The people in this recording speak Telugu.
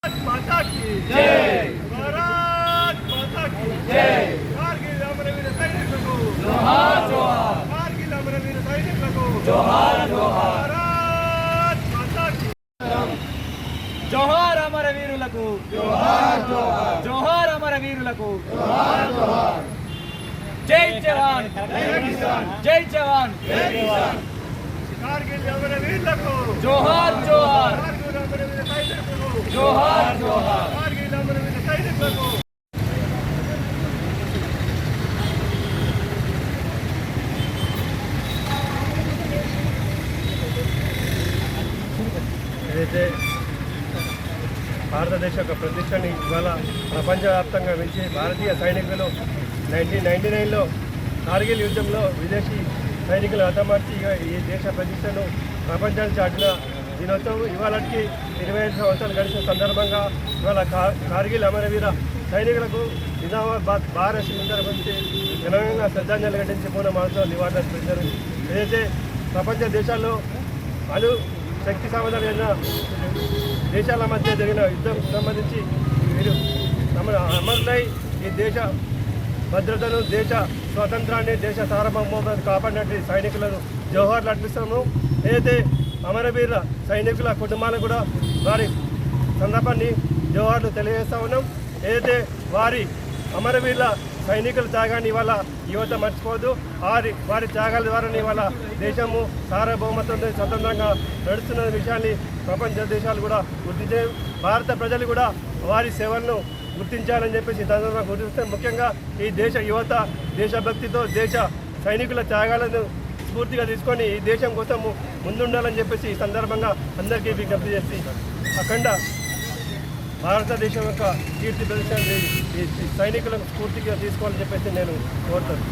माता की जय, भारत माता की जय। कारगिल अमरवीर सैनिकुలకు जोहार जोहार, कारगिल अमरवीर सैनिकुలకు जोहार जोहार, भारत माता की जोहार अमरवीरुలకు जोहार जोहार, जोहार अमरवीरुలకు जोहार जोहार। जय जवान जय किसान, जय जवान जय किसान। कारगिल अमरवीरुలకు जोहार जोहार कारगिल अमरवीर सैनिकुలకు जोहार जोहार कारगिल अमरवीर सैनिकुలకు ఏదైతే భారతదేశ యొక్క ప్రతిష్టని ఇవాళ ప్రపంచవ్యాప్తంగా మించి భారతీయ సైనికులు 1999లో కార్గిల్ యుద్ధంలో విదేశీ సైనికులు హతమార్చి ఈ దేశ ప్రతిష్టను ప్రపంచానికి చాటిన దినోత్సవం ఇవాళకి 25 సంవత్సరాలు గడిచిన సందర్భంగా ఇవాళ కార్గిల్ అమరవీర సైనికులకు నిజామాబాద్ భారత్ శిబిరం నుంచి ఘనంగా శ్రద్ధాంజలి ఘటించి పూర్ణమాసంలో నివాళులర్పించారు. ఏదైతే ప్రపంచ దేశాల్లో అణు శక్తి సామర్థ్యాలు దేశాల మధ్య జరిగిన యుద్ధం సంబంధించి వీరు అమరులై ఈ దేశ భద్రతను, దేశ స్వాతంత్రాన్ని, దేశ సార్వభౌమాన్ని కాపాడినట్టు సైనికులను జోహార్లు అర్పిస్తాము. ఏదైతే అమరవీర సైనికుల కుటుంబాలకు కూడా వారి సందర్భాన్ని జోహార్లు తెలియజేస్తా ఉన్నాం. ఏదైతే వారి అమరవీరుల సైనికుల త్యాగాన్ని ఇవాళ యువత మర్చిపోదు. వారి త్యాగాల ద్వారా ఇవాళ దేశము సార్వభౌమత్వంతో స్వతంత్రంగా నడుస్తున్న విషయాన్ని ప్రపంచ దేశాలు కూడా గుర్తించే, భారత ప్రజలు కూడా వారి సేవలను గుర్తించాలని చెప్పేసి సందర్భంగా గుర్తిస్తే, ముఖ్యంగా ఈ దేశ యువత దేశభక్తితో దేశ సైనికుల త్యాగాలను స్ఫూర్తిగా తీసుకొని ఈ దేశం కోసం ముందుండాలని చెప్పేసి ఈ సందర్భంగా అందరికీ విజ్ఞప్తి చేసి అఖండ భారతదేశం యొక్క కీర్తి ప్రదర్శన ఈ సైనికులను స్ఫూర్తిగా తీసుకోవాలని చెప్పేసి నేను కోరుతాను.